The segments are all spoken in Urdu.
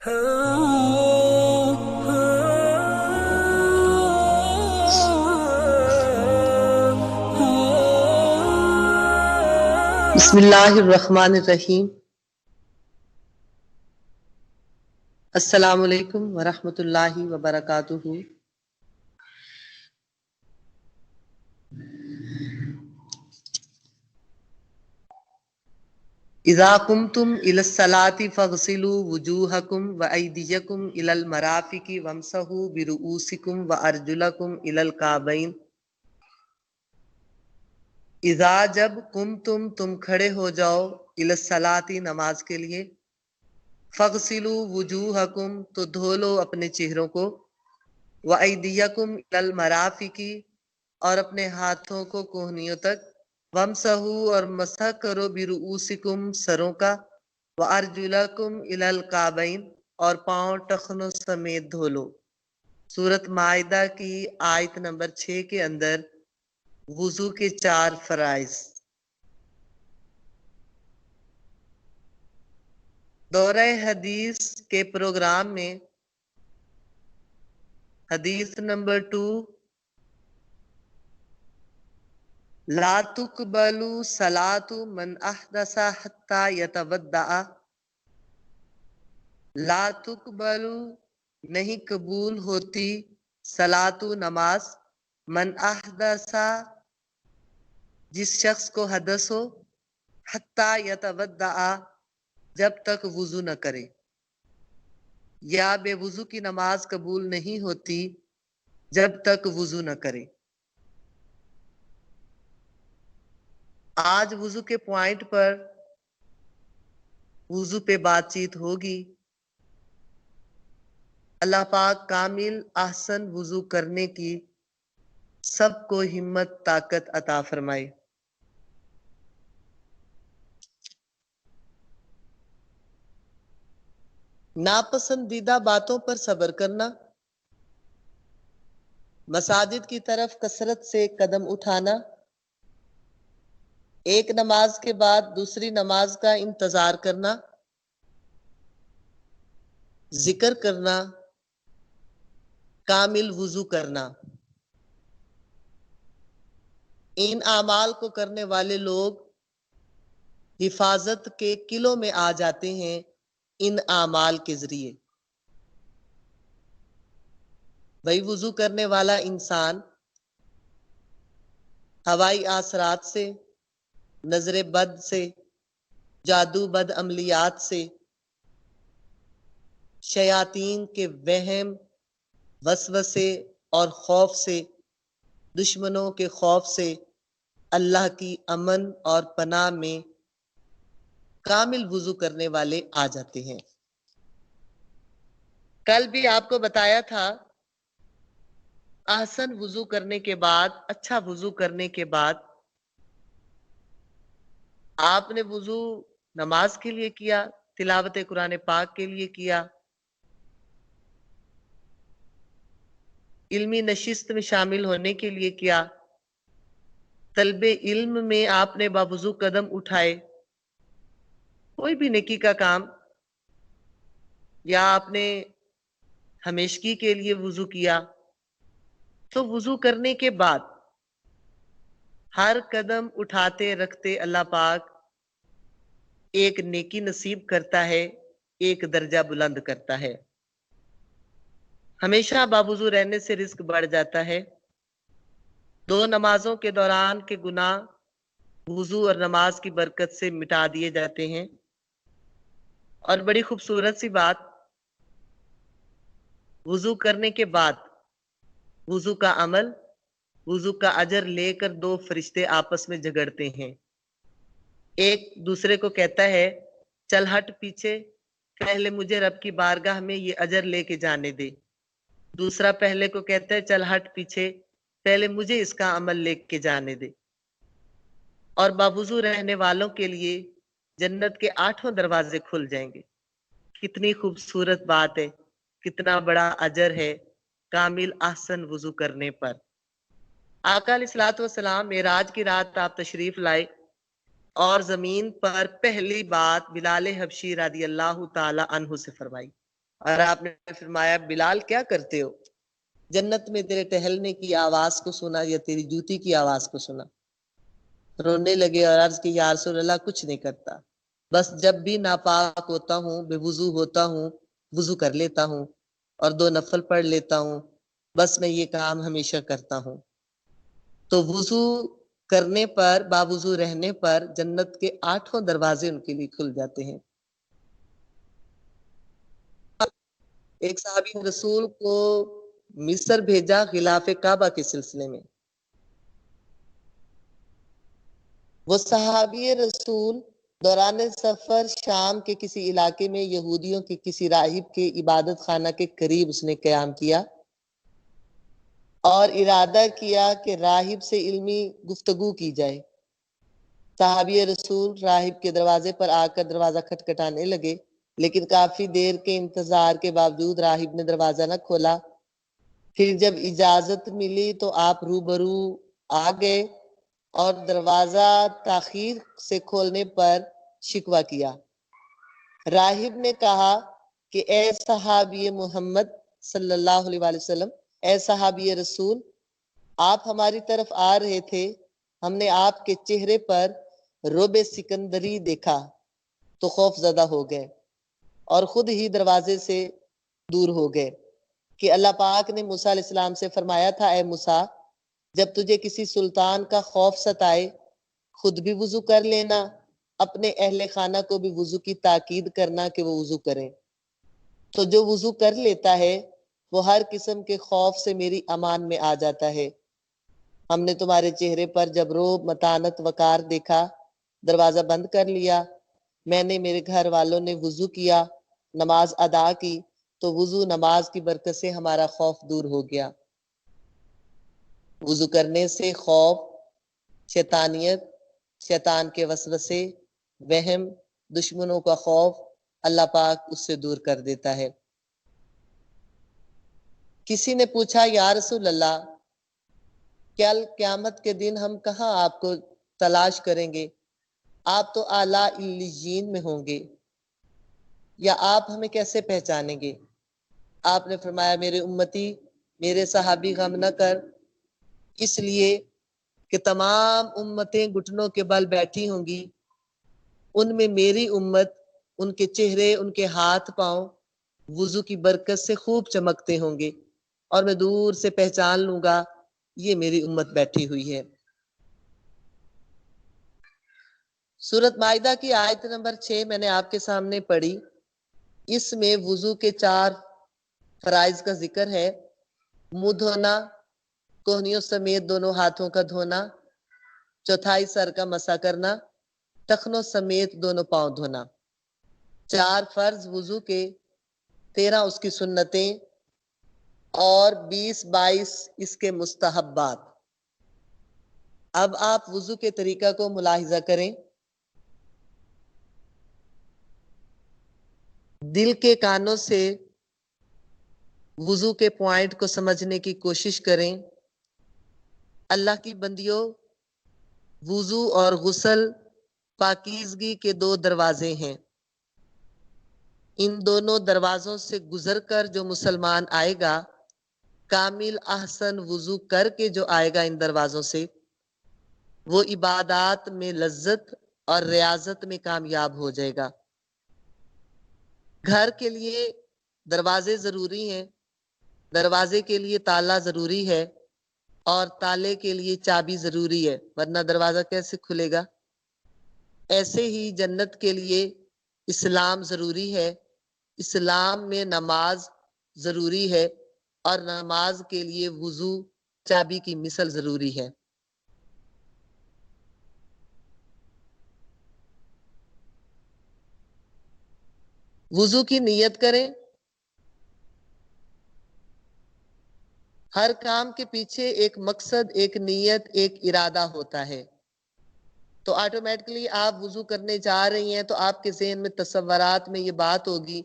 بسم اللہ الرحمن الرحیم۔ السلام علیکم ورحمۃ اللہ وبرکاتہ۔ اذا قمتم الى الصلاة فاغسلوا وجوہکم وایدیکم الى المرافق وامسحوا برؤوسکم وارجلکم الى الکعبین۔ اذا جب تم کھڑے ہو جاؤ الی الصلاۃ نماز کے لیے، فاغسلوا وجوہکم تو دھو لو اپنے چہروں کو، وایدیکم الی المرافق اور اپنے ہاتھوں کو کوہنیوں تک، وامسحوا اور مسح کرو برؤوسکم سروں کا، وارجلکم الی الکعبین اور پاؤں ٹخنوں سمیت دھو لو۔ سورۃ مائدہ کی آیت نمبر 6 کے اندر وضو کے 4 فرائض۔ دورہ حدیث کے پروگرام میں حدیث نمبر 2، لا تقبل صلاۃ من احدث حتی یتودع، لا تقبل نہیں قبول ہوتی صلاۃ نماز، من احدث جس شخص کو حدث ہو، حتی یتودع جب تک وضو نہ کرے، یا بے وضو کی نماز قبول نہیں ہوتی جب تک وضو نہ کرے۔ آج وضو کے پوائنٹ پر وضو پہ بات چیت ہوگی۔ اللہ پاک کامل احسن وضو کرنے کی سب کو ہمت طاقت عطا فرمائے۔ ناپسندیدہ باتوں پر صبر کرنا، مساجد کی طرف کثرت سے قدم اٹھانا، ایک نماز کے بعد دوسری نماز کا انتظار کرنا، ذکر کرنا، کامل وضو کرنا، ان اعمال کو کرنے والے لوگ حفاظت کے قلعوں میں آ جاتے ہیں ان اعمال کے ذریعے۔ بھائی وضو کرنے والا انسان ہوائی اثرات سے، نظر بد سے، جادو بد عملیات سے، شیاطین کے وہم وسوسے اور خوف سے، دشمنوں کے خوف سے اللہ کی امن اور پناہ میں کامل وضو کرنے والے آ جاتے ہیں۔ کل بھی آپ کو بتایا تھا احسن وضو کرنے کے بعد، اچھا وضو کرنے کے بعد آپ نے وضو نماز کے لیے کیا، تلاوت قرآن پاک کے لیے کیا، علمی نشست میں شامل ہونے کے لیے کیا، طلب علم میں آپ نے باوضو قدم اٹھائے، کوئی بھی نیکی کا کام، یا آپ نے ہمیشگی کے لیے وضو کیا، تو وضو کرنے کے بعد ہر قدم اٹھاتے رکھتے اللہ پاک ایک نیکی نصیب کرتا ہے، ایک درجہ بلند کرتا ہے۔ ہمیشہ باوضو رہنے سے رزق بڑھ جاتا ہے۔ 2 نمازوں کے دوران کے گناہ وضو اور نماز کی برکت سے مٹا دیے جاتے ہیں۔ اور بڑی خوبصورت سی بات، وضو کرنے کے بعد وضو کا عمل، وضو کا اجر لے کر 2 فرشتے آپس میں جھگڑتے ہیں۔ ایک دوسرے کو کہتا ہے چل ہٹ پیچھے، پہلے مجھے رب کی بارگاہ میں یہ اجر لے کے جانے دے۔ دوسرا پہلے کو کہتا ہے چل ہٹ پیچھے، پہلے مجھے اس کا عمل لے کے جانے دے۔ اور باوضو رہنے والوں کے لیے جنت کے 8 دروازے کھل جائیں گے۔ کتنی خوبصورت بات ہے، کتنا بڑا اجر ہے کامل احسن وضو کرنے پر۔ آقا علیہ الصلوۃ والسلام معراج کی رات آپ تشریف لائے اور زمین پر پہلی بات بلال حبشی رضی اللہ تعالی عنہ سے فرمائی۔ اور آپ نے فرمایا بلال کیا کرتے ہو؟ جنت میں تیرے ٹہلنے کی آواز کو سنا یا تیری جوتی کی آواز کو سنا۔ رونے لگے اور عرض کی یا رسول اللہ کچھ نہیں کرتا، بس جب بھی ناپاک ہوتا ہوں، بے وضو ہوتا ہوں، وضو کر لیتا ہوں اور 2 نفل پڑھ لیتا ہوں، بس میں یہ کام ہمیشہ کرتا ہوں۔ تو وضو کرنے پر، باوضو رہنے پر جنت کے 8 دروازے ان کے لیے کھل جاتے ہیں۔ ایک صحابی رسول کو مصر بھیجا غلاف کعبہ کے سلسلے میں۔ وہ صحابی رسول دوران سفر شام کے کسی علاقے میں یہودیوں کے کسی راہب کے عبادت خانہ کے قریب اس نے قیام کیا اور ارادہ کیا کہ راہب سے علمی گفتگو کی جائے۔ صحابی رسول راہب کے دروازے پر آ کر دروازہ کھٹکھٹانے لگے، لیکن کافی دیر کے انتظار کے باوجود راہب نے دروازہ نہ کھولا۔ پھر جب اجازت ملی تو آپ روبرو آ گئے اور دروازہ تاخیر سے کھولنے پر شکوہ کیا۔ راہب نے کہا کہ اے صحابی محمد صلی اللہ علیہ وآلہ وسلم، اے صحابی رسول، آپ ہماری طرف آ رہے تھے، ہم نے آپ کے چہرے پر رعب سکندری دیکھا تو خوف زدہ ہو گئے اور خود ہی دروازے سے دور ہو گئے کہ اللہ پاک نے موسیٰ علیہ السلام سے فرمایا تھا اے موسیٰ، جب تجھے کسی سلطان کا خوف ستائے خود بھی وضو کر لینا، اپنے اہل خانہ کو بھی وضو کی تاکید کرنا کہ وہ وضو کریں۔ تو جو وضو کر لیتا ہے وہ ہر قسم کے خوف سے میری امان میں آ جاتا ہے۔ ہم نے تمہارے چہرے پر جب رعب، متانت، وقار دیکھا، دروازہ بند کر لیا۔ میں نے، میرے گھر والوں نے وضو کیا، نماز ادا کی، تو وضو نماز کی برکت سے ہمارا خوف دور ہو گیا۔ وضو کرنے سے خوف، شیطانیت، شیطان کے وسوسے، وہم، دشمنوں کا خوف اللہ پاک اس سے دور کر دیتا ہے۔ کسی نے پوچھا یا رسول اللہ، کل قیامت کے دن ہم کہاں آپ کو تلاش کریں گے؟ آپ تو اعلیٰ علیین میں ہوں گے، یا آپ ہمیں کیسے پہچانیں گے؟ آپ نے فرمایا میرے امتی، میرے صحابی غم نہ کر، اس لیے کہ تمام امتیں گھٹنوں کے بل بیٹھی ہوں گی، ان میں میری امت، ان کے چہرے، ان کے ہاتھ پاؤں وضو کی برکت سے خوب چمکتے ہوں گے اور میں دور سے پہچان لوں گا یہ میری امت بیٹھی ہوئی ہے۔ سورۃ مائدہ کی آیت نمبر 6 میں نے آپ کے سامنے پڑھی۔ اس میں وضو کے 4 فرائض کا ذکر ہے۔ منہ دھونا، کوہنیوں سمیت دونوں ہاتھوں کا دھونا، چوتھائی سر کا مسح کرنا، ٹخنوں سمیت دونوں پاؤں دھونا۔ 4 فرض وضو کے، 13 اس کی سنتیں اور 20-22 اس کے مستحبات۔ اب آپ وضو کے طریقہ کو ملاحظہ کریں۔ دل کے کانوں سے وضو کے پوائنٹ کو سمجھنے کی کوشش کریں۔ اللہ کی بندیوں، وضو اور غسل پاکیزگی کے 2 دروازے ہیں۔ ان دونوں دروازوں سے گزر کر جو مسلمان آئے گا، کامل احسن وضو کر کے جو آئے گا ان دروازوں سے، وہ عبادات میں لذت اور ریاضت میں کامیاب ہو جائے گا۔ گھر کے لیے دروازے ضروری ہیں، دروازے کے لیے تالا ضروری ہے اور تالے کے لیے چابی ضروری ہے، ورنہ دروازہ کیسے کھلے گا؟ ایسے ہی جنت کے لیے اسلام ضروری ہے، اسلام میں نماز ضروری ہے اور نماز کے لیے وضو چابی کی مثل ضروری ہے۔ وضو کی نیت کریں۔ ہر کام کے پیچھے ایک مقصد، ایک نیت، ایک ارادہ ہوتا ہے۔ تو آٹومیٹکلی آپ وضو کرنے جا رہی ہیں تو آپ کے ذہن میں تصورات میں یہ بات ہوگی،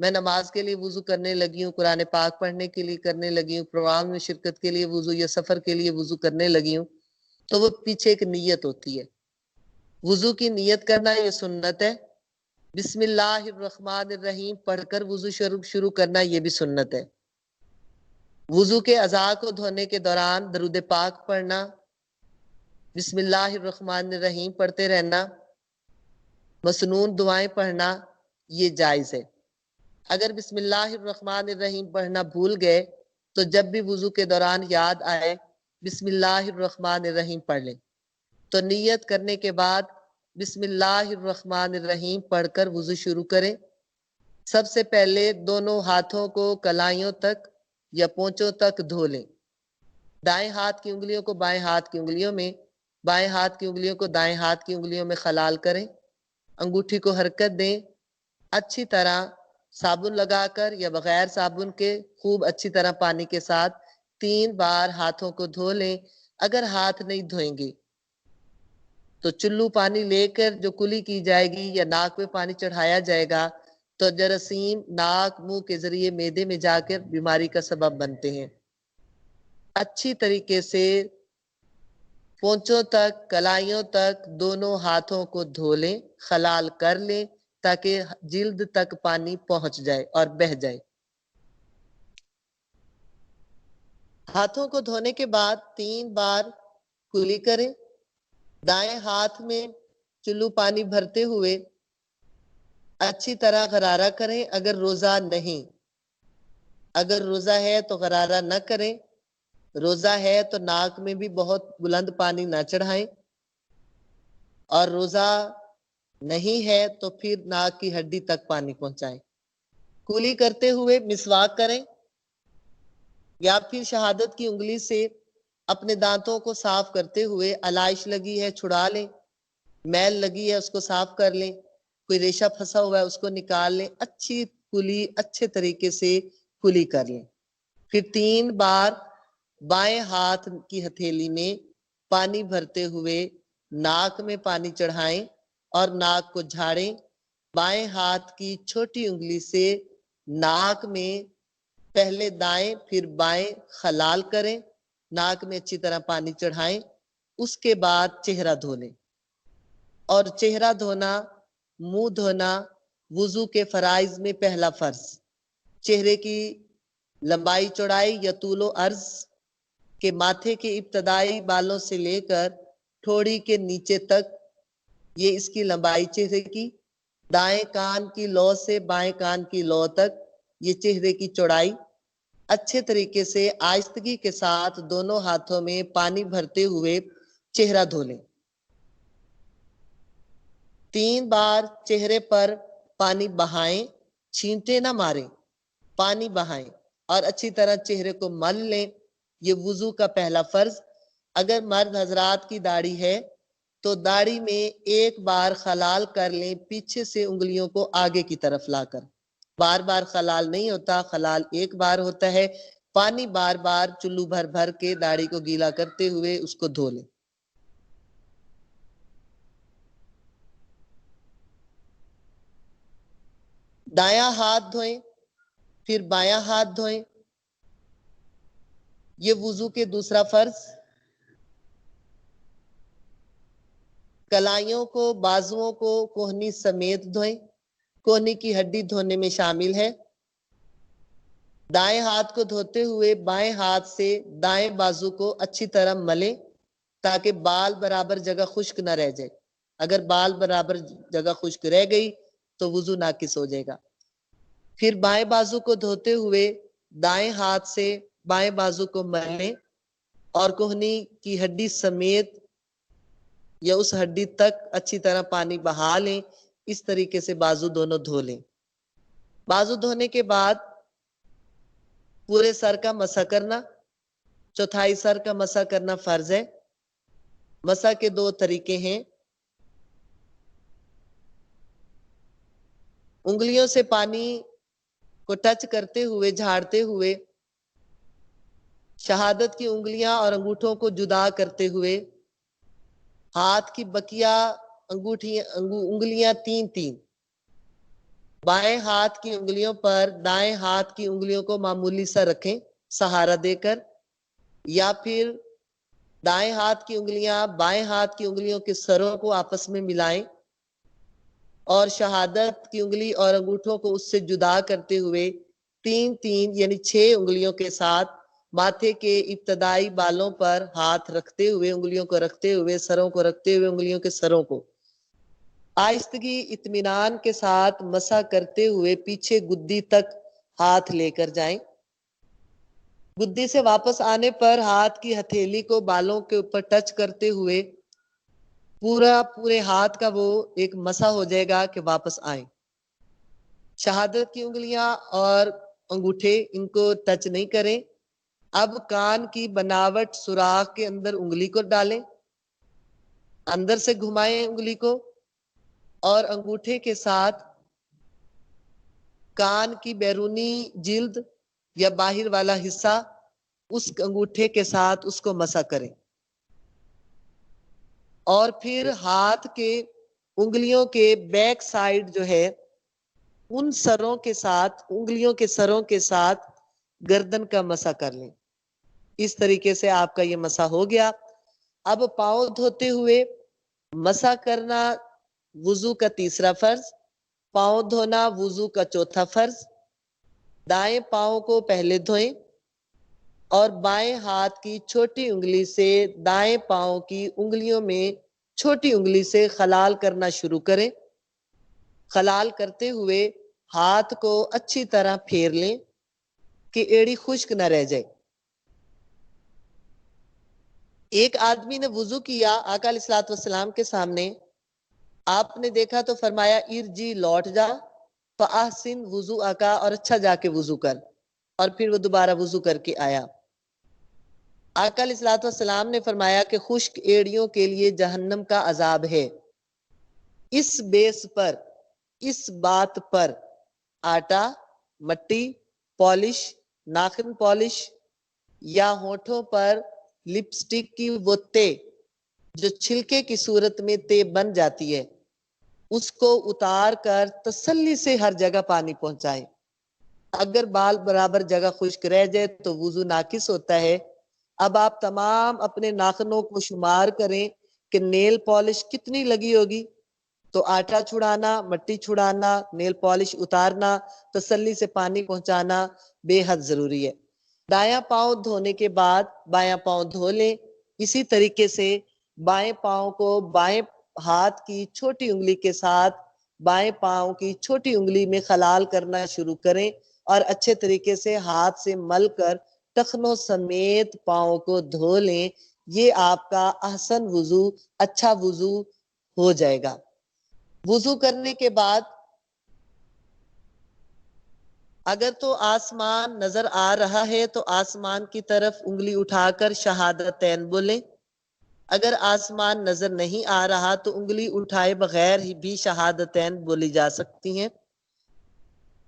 میں نماز کے لیے وضو کرنے لگی ہوں، قرآن پاک پڑھنے کے لیے کرنے لگی ہوں، پروگرام میں شرکت کے لیے وضو یا سفر کے لیے وضو کرنے لگی ہوں۔ تو وہ پیچھے ایک نیت ہوتی ہے۔ وضو کی نیت کرنا یہ سنت ہے۔ بسم اللہ الرحمن الرحیم پڑھ کر وضو شروع کرنا یہ بھی سنت ہے۔ وضو کے اعضاء کو دھونے کے دوران درود پاک پڑھنا، بسم اللہ الرحمن الرحیم پڑھتے رہنا، مسنون دعائیں پڑھنا یہ جائز ہے۔ اگر بسم اللہ الرحمن الرحیم پڑھنا بھول گئے تو جب بھی وضو کے دوران یاد آئے بسم اللہ الرحمن الرحیم پڑھ لیں، تو نیت کرنے کے بعد بسم اللہ الرحمن الرحیم پڑھ کر وضو شروع کریں۔ سب سے پہلے دونوں ہاتھوں کو کلائیوں تک یا پونچوں تک دھو لیں۔ دائیں ہاتھ کی انگلیوں کو بائیں ہاتھ کی انگلیوں میں، بائیں ہاتھ کی انگلیوں کو دائیں ہاتھ کی انگلیوں میں خلال کریں۔ انگوٹھی کو حرکت دیں۔ اچھی طرح صابن لگا کر یا بغیر صابن کے خوب اچھی طرح پانی کے ساتھ 3 بار ہاتھوں کو دھو لیں۔ اگر ہاتھ نہیں دھوئیں گے تو چلو پانی لے کر جو کلی کی جائے گی یا ناک میں پانی چڑھایا جائے گا تو جراثیم ناک منہ کے ذریعے معدے میں جا کر بیماری کا سبب بنتے ہیں۔ اچھی طریقے سے پونچوں تک کلائیوں تک دونوں ہاتھوں کو دھو لیں، خلال کر لیں تاکہ جلد تک پانی پہنچ جائے اور بہہ جائے۔ ہاتھوں کو دھونے کے بعد 3 بار کلی کریں۔ دائیں ہاتھ میں چلو پانی بھرتے ہوئے اچھی طرح غرارہ کریں۔ اگر روزہ نہیں، اگر روزہ ہے تو غرارہ نہ کریں۔ روزہ ہے تو ناک میں بھی بہت بلند پانی نہ چڑھائیں، اور روزہ نہیں ہے تو پھر ناک کی ہڈی تک پانی پہنچائیں۔ کولی کرتے ہوئے مسواک کریں یا پھر شہادت کی انگلی سے اپنے دانتوں کو صاف کرتے ہوئے علائش لگی ہے چھڑا لیں، میل لگی ہے اس کو صاف کر لیں، کوئی ریشہ پھنسا ہوا ہے اس کو نکال لیں۔ اچھی کلی اچھے طریقے سے کلی کر لیں۔ پھر 3 بار بائیں ہاتھ کی ہتھیلی میں پانی بھرتے ہوئے ناک میں پانی چڑھائیں اور ناک کو جھاڑیں۔ بائیں ہاتھ کی چھوٹی انگلی سے ناک میں پہلے دائیں پھر بائیں خلال کریں، ناک میں اچھی طرح پانی چڑھائیں۔ اس کے بعد چہرہ دھو لیں، اور چہرہ دھونا، منہ دھونا وضو کے فرائض میں پہلا فرض۔ چہرے کی لمبائی چوڑائی یا طول و عرض کے ماتھے کے ابتدائی بالوں سے لے کر ٹھوڑی کے نیچے تک، یہ اس کی لمبائی چہرے کی۔ دائیں کان کی لو سے بائیں کان کی لو تک، یہ چہرے کی چوڑائی۔ اچھے طریقے سے آہستگی کے ساتھ دونوں ہاتھوں میں پانی بھرتے ہوئے چہرہ دھو لیں۔ 3 بار چہرے پر پانی بہائیں، چھینٹے نہ ماریں، پانی بہائیں اور اچھی طرح چہرے کو مل لیں۔ یہ وضو کا پہلا فرض۔ اگر مرد حضرات کی داڑھی ہے تو داڑھی میں 1 بار خلال کر لیں، پیچھے سے انگلیوں کو آگے کی طرف لا کر۔ بار بار خلال نہیں ہوتا، خلال 1 بار ہوتا ہے۔ پانی بار بار چلو بھر بھر کے داڑھی کو گیلا کرتے ہوئے اس کو دھو لیں۔ دایاں ہاتھ دھوئیں، پھر بایاں ہاتھ دھوئیں۔ یہ وضو کے دوسرا فرض۔ کلائیوں کو، بازوؤں کو کوہنی سمیت دھوئیں۔ کوہنی کی ہڈی دھونے میں شامل ہے۔ دائیں ہاتھ کو دھوتے ہوئے بائیں ہاتھ سے دائیں بازو کو اچھی طرح ملیں تاکہ بال برابر جگہ خشک نہ رہ جائے۔ اگر بال برابر جگہ خشک رہ گئی تو وضو ناقص ہو جائے گا۔ پھر بائیں بازو کو دھوتے ہوئے دائیں ہاتھ سے بائیں بازو کو ملیں اور کوہنی کی ہڈی سمیت یا اس ہڈی تک اچھی طرح پانی بہا لیں۔ اس طریقے سے بازو دونوں دھو لیں۔ بازو دھونے کے بعد پورے سر کا مسح کرنا، چوتھائی سر کا مسح کرنا فرض ہے۔ مسح کے 2 طریقے ہیں۔ انگلیوں سے پانی کو ٹچ کرتے ہوئے، جھاڑتے ہوئے، شہادت کی انگلیاں اور انگوٹھوں کو جدا کرتے ہوئے، ہاتھ کی بکیا انگلیاں 3 بائیں ہاتھ کی انگلیوں پر دائیں ہاتھ کی انگلیوں کو معمولی سا رکھیں سہارا دے کر، یا پھر دائیں ہاتھ کی انگلیاں بائیں ہاتھ کی انگلیوں کے سروں کو آپس میں ملائیں اور شہادت کی انگلی اور انگوٹھوں کو اس سے جدا کرتے ہوئے 3 یعنی 6 انگلیوں کے ساتھ ماتھے کے ابتدائی بالوں پر ہاتھ رکھتے ہوئے، انگلیوں کو رکھتے ہوئے، سروں کو رکھتے ہوئے، انگلیوں کے سروں کو آہستگی اطمینان کے ساتھ مسح کرتے ہوئے پیچھے گدی تک ہاتھ لے کر جائیں۔ گدی سے واپس آنے پر ہاتھ کی ہتھیلی کو بالوں کے اوپر ٹچ کرتے ہوئے پورے ہاتھ کا وہ ایک مسح ہو جائے گا کہ واپس آئیں۔ شہادت کی انگلیاں اور انگوٹھے ان کو ٹچ نہیں کریں۔ اب کان کی بناوٹ سوراخ کے اندر انگلی کو ڈالیں، اندر سے گھمائیں انگلی کو، اور انگوٹھے کے ساتھ کان کی بیرونی جلد یا باہر والا حصہ اس انگوٹھے کے ساتھ اس کو مسح کریں، اور پھر ہاتھ کے انگلیوں کے بیک سائیڈ جو ہے ان سروں کے ساتھ، انگلیوں کے سروں کے ساتھ گردن کا مسح کر لیں۔ اس طریقے سے آپ کا یہ مسح ہو گیا۔ اب پاؤں دھوتے ہوئے مسح کرنا وضو کا تیسرا فرض، پاؤں دھونا وضو کا چوتھا فرض۔ دائیں پاؤں کو پہلے دھوئیں اور بائیں ہاتھ کی چھوٹی انگلی سے دائیں پاؤں کی انگلیوں میں چھوٹی انگلی سے خلال کرنا شروع کریں۔ خلال کرتے ہوئے ہاتھ کو اچھی طرح پھیر لیں کہ ایڑی خشک نہ رہ جائے۔ ایک آدمی نے وضو کیا آقا علیہ الصلوۃ والسلام کے سامنے، آپ نے دیکھا تو فرمایا ارجی، لوٹ جا، فاحسن وضو آقا، اور اچھا جا کے وضو کر، اور پھر وہ دوبارہ وضو کر کے آیا۔ آقا علیہ الصلوۃ والسلام نے فرمایا کہ خشک ایڑیوں کے لیے جہنم کا عذاب ہے۔ اس بیس پر، اس بات پر آٹا، مٹی، پالش، ناخن پالش یا ہونٹوں پر لپسٹک کی وہ تے جو چھلکے کی صورت میں تے بن جاتی ہے، اس کو اتار کر تسلی سے ہر جگہ پانی پہنچائیں۔ اگر بال برابر جگہ خشک رہ جائے تو وضو ناقص ہوتا ہے۔ اب آپ تمام اپنے ناخنوں کو شمار کریں کہ نیل پالش کتنی لگی ہوگی، تو آٹا چھڑانا، مٹی چھڑانا، نیل پالش اتارنا، تسلی سے پانی پہنچانا بے حد ضروری ہے۔ دایاں پاؤں دھونے کے بعد بایاں پاؤں دھو لیں۔ اسی طریقے سے بائیں پاؤں کو بائیں ہاتھ کی چھوٹی انگلی کے ساتھ بائیں پاؤں کی چھوٹی انگلی میں خلال کرنا شروع کریں، اور اچھے طریقے سے ہاتھ سے مل کر ٹخنوں سمیت پاؤں کو دھو لیں۔ یہ آپ کا احسن وضو، اچھا وضو ہو جائے گا۔ وضو کرنے کے بعد اگر تو آسمان نظر آ رہا ہے تو آسمان کی طرف انگلی اٹھا کر شہادتین بولیں۔ اگر آسمان نظر نہیں آ رہا تو انگلی اٹھائے بغیر ہی بھی شہادتین بولی جا سکتی ہیں۔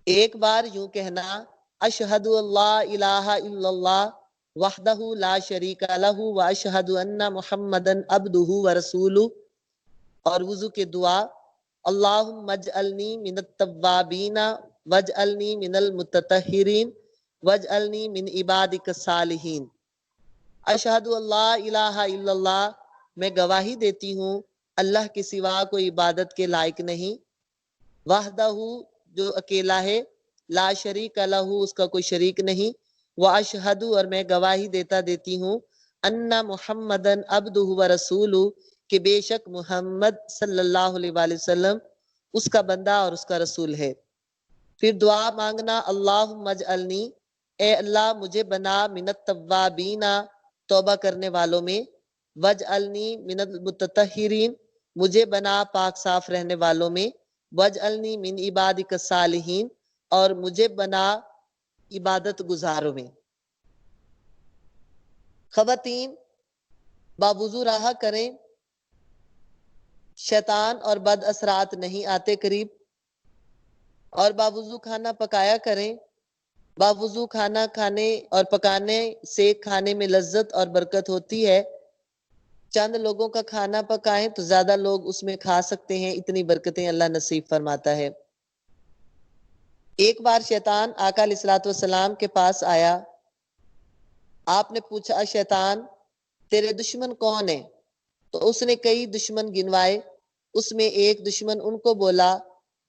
ایک بار یوں کہنا، اشہد اللہ الہ الا اللہ وحدہ لا شریک لہ واشہد ان محمدن عبدہ ورسولہ، اور وضو کے دعا، اللہم اجعلنی من التوابین واجعلنی من المتطہرین واجعلنی من عبادک الصالحین۔ اشہد اللہ الہ الا اللہ، میں گواہی دیتی ہوں اللہ کے سوا کوئی عبادت کے لائق نہیں، وحدہ جو اکیلا ہے، لا شریک لہ اس کا کوئی شریک نہیں، واشہد اور میں گواہی دیتی ہوں، ان محمدن عبدہ ورسولہ کہ بے شک محمد صلی اللہ علیہ وآلہ وسلم اس کا بندہ اور اس کا رسول ہے۔ پھر دعا مانگنا، اللہم اجعلنی، اے اللہ مجھے بنا من التوابین توبہ کرنے والوں میں، واجعلنی من المتطہرین مجھے بنا پاک صاف رہنے والوں میں، واجعلنی من عبادک الصالحین اور مجھے بنا عبادت گزاروں میں۔ خواتین باوضو رہا کریں، شیطان اور بد اثرات نہیں آتے قریب، اور باوضو کھانا پکایا کریں۔ باوضو کھانا کھانے اور پکانے سے کھانے میں لذت اور برکت ہوتی ہے۔ چند لوگوں کا کھانا پکائیں تو زیادہ لوگ اس میں کھا سکتے ہیں، اتنی برکتیں اللہ نصیب فرماتا ہے۔ ایک بار شیطان آقا علیہ الصلوۃ والسلام کے پاس آیا، آپ نے پوچھا شیطان تیرے دشمن کون ہیں؟ تو اس نے کئی دشمن گنوائے، اس میں ایک دشمن ان کو بولا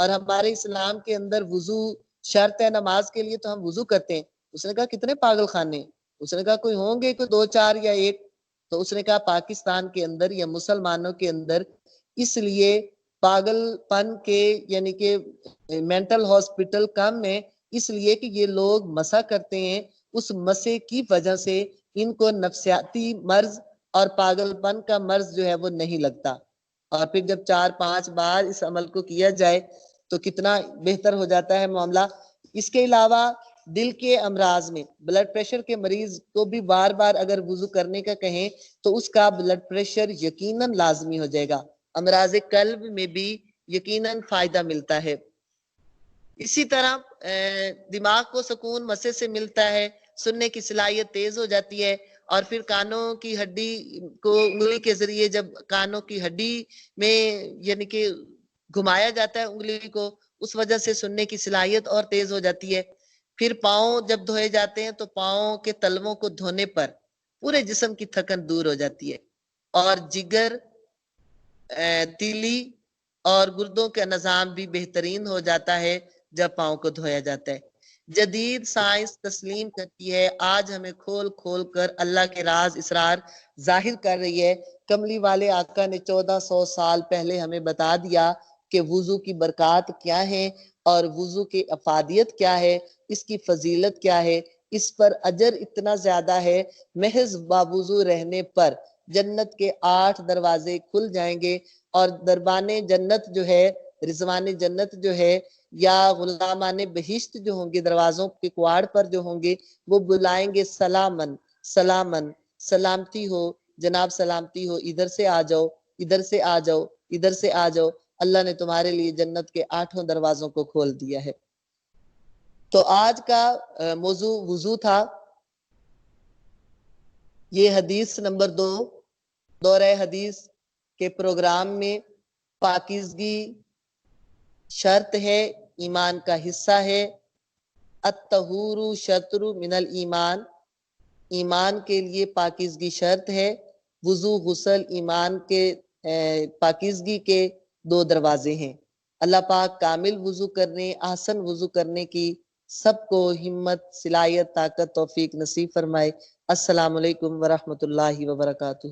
اور ہمارے اسلام کے اندر وضو شرط ہے نماز کے لیے تو ہم وضو کرتے ہیں. اس نے کہا کتنے پاگل خانے؟ اس نے کہا کوئی ہوں گے کوئی 2 4 یا 1. تو اس نے کہا پاکستان کے اندر یا مسلمانوں کے اندر اس لیے پاگل پن کے یعنی کہ مینٹل ہاسپٹل کم ہے، اس لیے کہ یہ لوگ مسا کرتے ہیں. اس مسے کی وجہ سے ان کو نفسیاتی مرض اور پاگل پن کا مرض جو ہے وہ نہیں لگتا. اور پھر جب 4 5 بار اس عمل کو کیا جائے تو کتنا بہتر ہو جاتا ہے معاملہ. اس کے علاوہ دل کے امراض میں بلڈ پریشر کے مریض کو بھی بار بار اگر وضو کرنے کا کہیں تو اس کا بلڈ پریشر یقیناً لازمی ہو جائے گا. امراض قلب میں بھی یقیناً فائدہ ملتا ہے. اسی طرح دماغ کو سکون مسے سے ملتا ہے، سننے کی صلاحیت تیز ہو جاتی ہے. اور پھر کانوں کی ہڈی کو انگلی کے ذریعے جب کانوں کی ہڈی میں یعنی کہ گھمایا جاتا ہے انگلی کو، اس وجہ سے سننے کی صلاحیت اور تیز ہو جاتی ہے. پھر پاؤں جب دھوئے جاتے ہیں تو پاؤں کے تلووں کو دھونے پر پورے جسم کی تھکن دور ہو جاتی ہے. اور جگر، تیلی اور گردوں کا نظام بھی بہترین ہو جاتا ہے جب پاؤں کو دھویا جاتا ہے. جدید سائنس تسلیم کرتی ہے، آج ہمیں کھول کھول کر اللہ کے راز اسرار ظاہر کر رہی ہے. کملی والے آقا نے 1400 سال پہلے ہمیں بتا دیا کہ وضو کی برکات کیا ہے اور وضو کی افادیت کیا ہے، اس کی فضیلت کیا ہے. اس پر اجر اتنا زیادہ ہے، محض باوضو رہنے پر جنت کے 8 دروازے کھل جائیں گے. اور دربان جنت جو ہے، رضوان جنت جو ہے، یا غلامان بہشت جو ہوں گے دروازوں کے کواڑ پر جو ہوں گے، وہ بلائیں گے سلامن سلامن، سلامتی ہو جناب، سلامتی ہو، ادھر سے آ جاؤ، ادھر سے آ جاؤ، ادھر سے آ جاؤ، اللہ نے تمہارے لیے جنت کے 8 دروازوں کو کھول دیا ہے. تو آج کا موضوع وضو تھا. یہ حدیث نمبر 2 دورہ حدیث کے پروگرام میں پاکیزگی شرط ہے، ایمان کا حصہ ہے. الطہور شطر من الایمان، ایمان کے لیے پاکیزگی شرط ہے. وضو غسل ایمان کے پاکیزگی کے 2 دروازے ہیں. اللہ پاک کامل وضو کرنے، احسن وضو کرنے کی سب کو ہمت، صلاحیت، طاقت، توفیق نصیب فرمائے. السلام علیکم ورحمۃ اللہ وبرکاتہ.